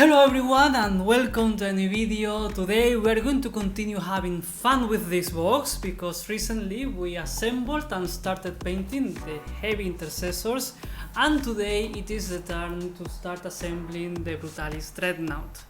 Hello everyone and welcome to a new video. Today we are going to continue having fun with this box because recently we assembled and started painting the heavy intercessors, and today it is the turn to start assembling the Brutalis Dreadnought.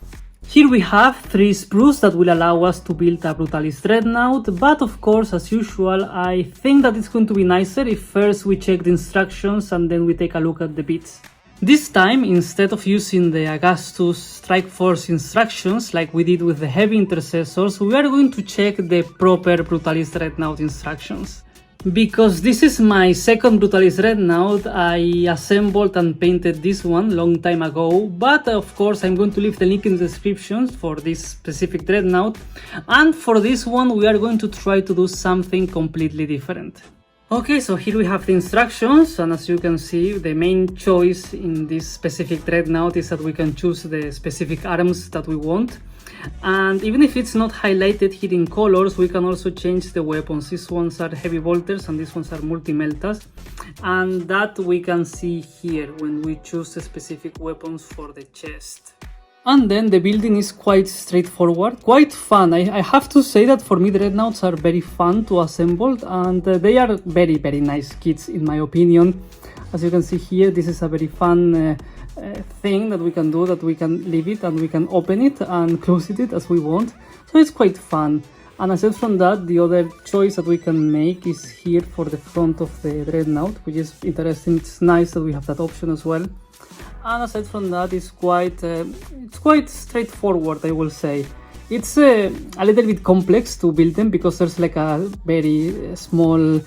Here we have 3 sprues that will allow us to build a Brutalis Dreadnought, but of course, as usual, I think that it's going to be nicer if first we check the instructions and then we take a look at the bits. This time, instead of using the Augustus Strike Force instructions like we did with the heavy intercessors, we are going to check the proper Brutalis Dreadnought instructions. Because this is my second Brutalis Dreadnought, I assembled and painted this one long time ago, but of course I'm going to leave the link in the description for this specific Dreadnought, and for this one we are going to try to do something completely different. Okay, so here we have the instructions, and as you can see, the main choice in this specific Dreadnought is that we can choose the specific arms that we want. And even if it's not highlighted here in colors, we can also change the weapons. These ones are heavy bolters and these ones are multi-meltas. And that we can see here when we choose the specific weapons for the chest. And then the building is quite straightforward, quite fun. I have to say that for me Dreadnoughts are very fun to assemble, and they are very nice kits in my opinion. As you can see here, this is a very fun thing that we can do, that we can leave it and we can open it and close it as we want. So it's quite fun. And aside from that, the other choice that we can make is here for the front of the Dreadnought, which is interesting. It's nice that we have that option as well. And aside from that, it's quite straightforward, I will say. It's a little bit complex to build them because there's like a very small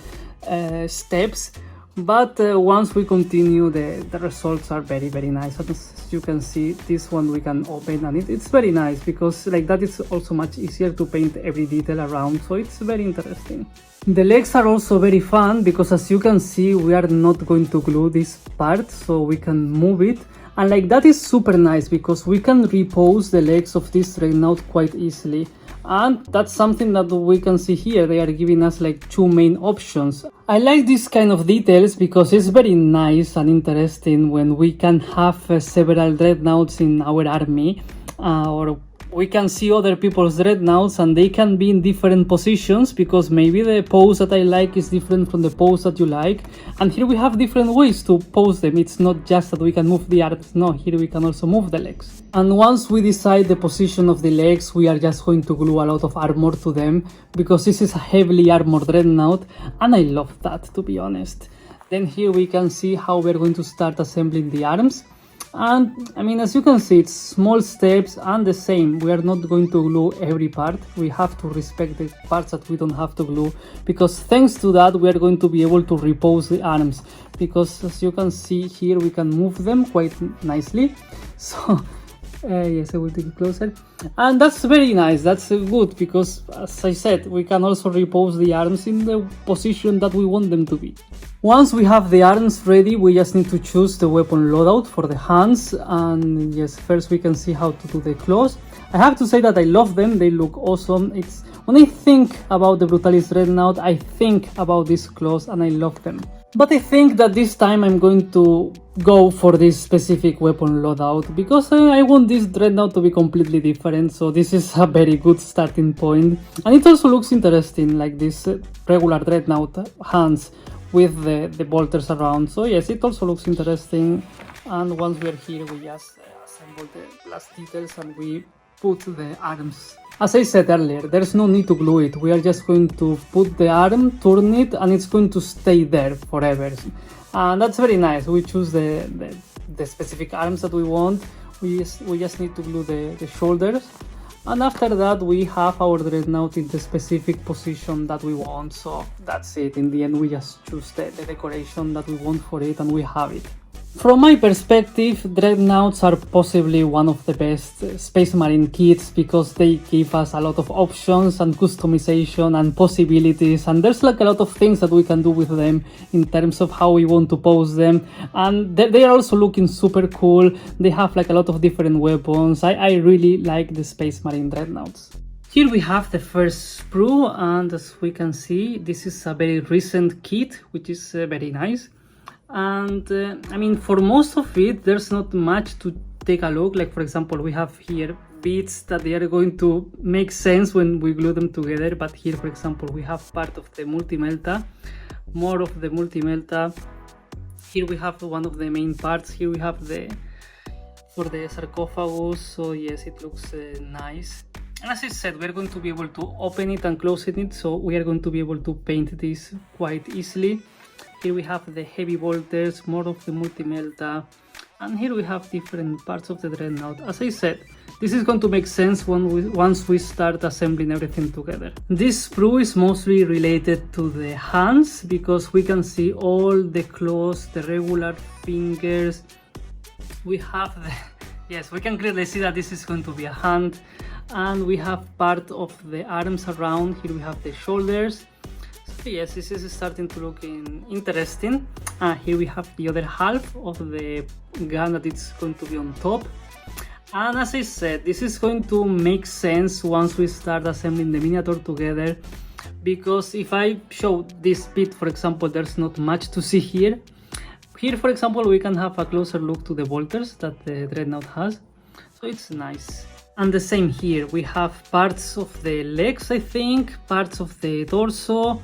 steps, but once we continue, the results are very nice. As you can see, this one we can open, and it's very nice because like that it's also much easier to paint every detail around, so it's very interesting. The legs are also very fun because as you can see, we are not going to glue this part, so we can move it, and like that is super nice because we can repose the legs of this Dreadnought quite easily. And that's something that we can see here. They are giving us like 2 main options. I like this kind of details because it's very nice and interesting when we can have several Dreadnoughts in our army, or we can see other people's Dreadnoughts and they can be in different positions because maybe the pose that I like is different from the pose that you like. And here we have different ways to pose them. It's not just that we can move the arms, no, here we can also move the legs. And once we decide the position of the legs, we are just going to glue a lot of armor to them because this is a heavily armored Dreadnought, and I love that, to be honest. Then here we can see how we're going to start assembling the arms. And I mean, as you can see, it's small steps and the same. We are not going to glue every part. We have to respect the parts that we don't have to glue, because thanks to that we are going to be able to repose the arms, because as you can see here we can move them quite nicely. So yes, I will take it closer, and that's very nice. That's good because, as I said, we can also repose the arms in the position that we want them to be. Once we have the arms ready, we just need to choose the weapon loadout for the hands, and yes, first we can see how to do the claws. I have to say that I love them, they look awesome. When I think about the Brutalis Dreadnought, I think about these claws and I love them. But I think that this time I'm going to go for this specific weapon loadout because I want this Dreadnought to be completely different, so this is a very good starting point. And it also looks interesting, like this regular Dreadnought hands with the bolters around. So yes, it also looks interesting. And once we are here, we just assemble the last details and we put the arms. As I said earlier, there's no need to glue it. We are just going to put the arm, turn it, and it's going to stay there forever. And that's very nice. We choose the specific arms that we want. We just need to glue the shoulders. And after that, we have our Dreadnought in the specific position that we want. So that's it. In the end, we just choose the decoration that we want for it, and we have it. From my perspective, Dreadnoughts are possibly one of the best Space Marine kits because they give us a lot of options and customization and possibilities, and there's like a lot of things that we can do with them in terms of how we want to pose them, and they are also looking super cool. They have like a lot of different weapons. I really like the Space Marine Dreadnoughts. Here we have the first sprue, and as we can see, this is a very recent kit, which is very nice. And I mean, for most of it, there's not much to take a look. Like for example, we have here bits that they are going to make sense when we glue them together, but here for example we have part of the multi-melta, more of the multi-melta. Here we have one of the main parts. Here we have for the sarcophagus. So yes, it looks nice. And as I said, we're going to be able to open it and close it, so we are going to be able to paint this quite easily. Here we have the heavy bolters, more of the multi-melta, and here we have different parts of the dreadnought. As I said, this is going to make sense once we start assembling everything together. This sprue is mostly related to the hands, because we can see all the claws, the regular fingers. We have yes, we can clearly see that this is going to be a hand, and we have part of the arms around. Here we have the shoulders. So yes, this is starting to look interesting. Here we have the other half of the gun that it's going to be on top. And as I said, this is going to make sense once we start assembling the miniature together, because if I show this bit, for example, there's not much to see here. Here, for example, we can have a closer look to the bolters that the dreadnought has, so it's nice. And the same here, we have parts of the legs, I think, parts of the torso,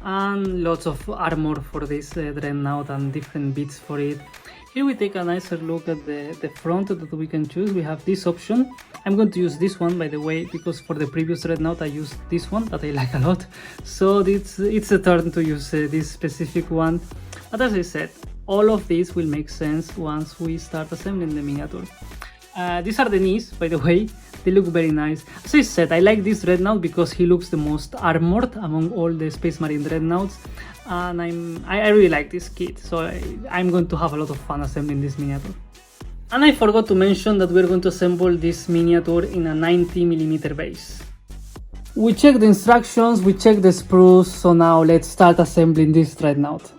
and lots of armor for this dreadnought and different bits for it. Here we take a nicer look at the front that we can choose. We have this option. I'm going to use this one, by the way, because for the previous dreadnought I used this one that I like a lot. So it's a turn to use this specific one. But as I said, all of this will make sense once we start assembling the miniature. These are the knees, by the way. They look very nice. As I said, I like this dreadnought because he looks the most armored among all the Space Marine dreadnoughts, and I really like this kit, so I'm going to have a lot of fun assembling this miniature. And I forgot to mention that we're going to assemble this miniature in a 90mm base. We checked the instructions, we checked the sprues, so now let's start assembling this dreadnought.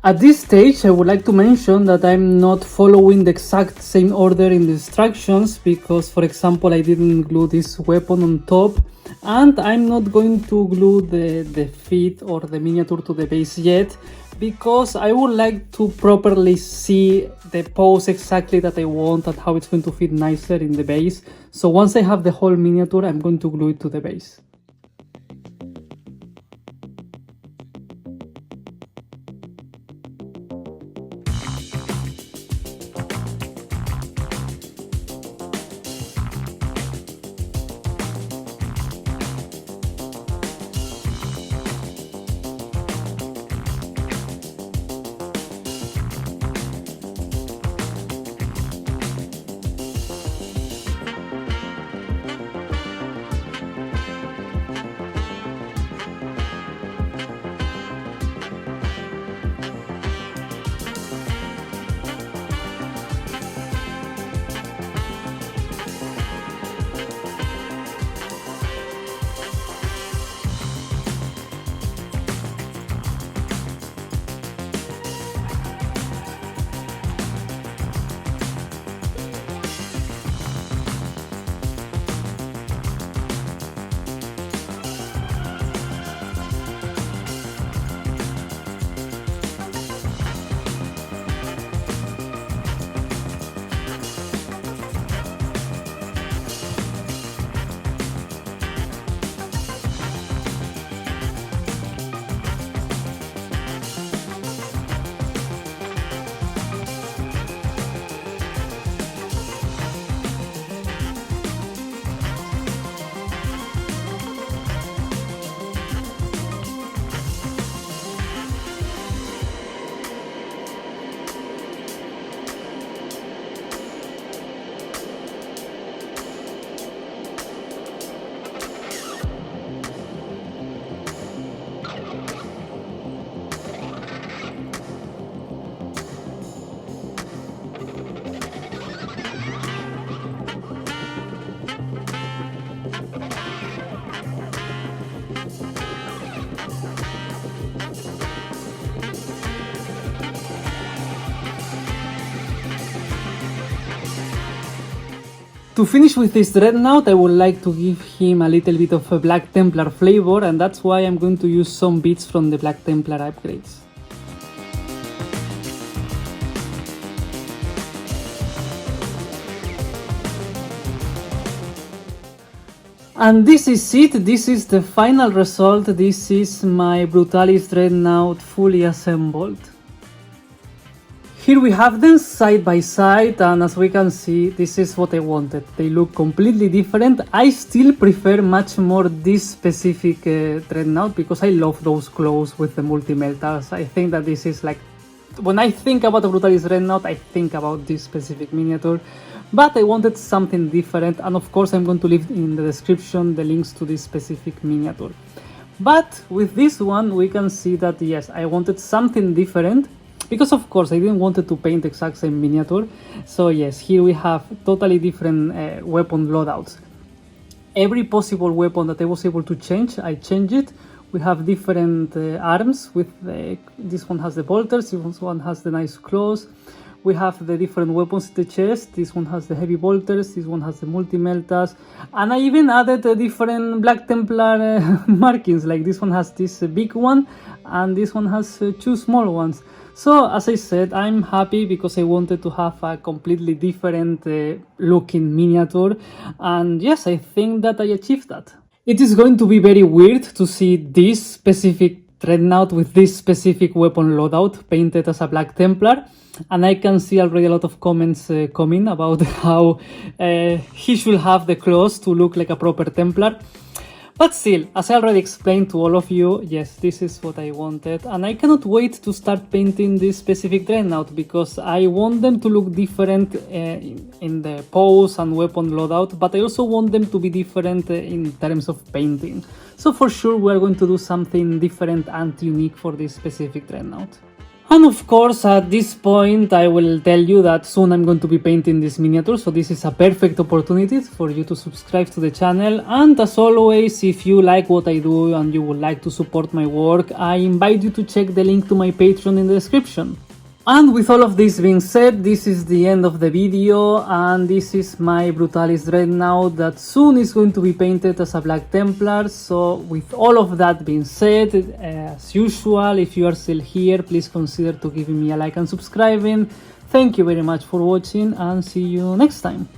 At this stage, I would like to mention that I'm not following the exact same order in the instructions because, for example, I didn't glue this weapon on top, and I'm not going to glue the feet or the miniature to the base yet because I would like to properly see the pose exactly that I want and how it's going to fit nicer in the base. So once I have the whole miniature, I'm going to glue it to the base. To finish with this dreadnought, I would like to give him a little bit of a Black Templar flavor, and that's why I'm going to use some bits from the Black Templar upgrades. And this is it, this is the final result, this is my Brutalis Dreadnought fully assembled. Here we have them side by side, and as we can see, this is what I wanted. They look completely different. I still prefer much more this specific Dreadnought because I love those claws with the multi-melters. I think that this is like, when I think about a Brutalis Dreadnought, I think about this specific miniature. But I wanted something different, and of course I'm going to leave in the description the links to this specific miniature. But with this one, we can see that yes, I wanted something different. Because of course I didn't want to paint the exact same miniature, so yes, here we have totally different weapon loadouts. Every possible weapon that I was able to change, I changed it. We have different arms, with this one has the bolters, this one has the nice claws. We have the different weapons in the chest, this one has the heavy bolters, this one has the multi-meltas, and I even added different Black Templar markings, like this one has this big one, and this one has two small ones. So, as I said, I'm happy because I wanted to have a completely different looking miniature, and yes, I think that I achieved that. It is going to be very weird to see this specific Dreadnought with this specific weapon loadout painted as a Black Templar, and I can see already a lot of comments coming about how he should have the claws to look like a proper Templar. But still, as I already explained to all of you, yes, this is what I wanted, and I cannot wait to start painting this specific Dreadnought because I want them to look different in the pose and weapon loadout, but I also want them to be different in terms of painting. So for sure we are going to do something different and unique for this specific Dreadnought. And of course, at this point, I will tell you that soon I'm going to be painting this miniature, so this is a perfect opportunity for you to subscribe to the channel. And as always, if you like what I do and you would like to support my work, I invite you to check the link to my Patreon in the description. And with all of this being said, this is the end of the video, and this is my Brutalis Dreadnought that soon is going to be painted as a Black Templar. So with all of that being said, as usual, if you are still here, please consider to giving me a like and subscribing. Thank you very much for watching, and see you next time.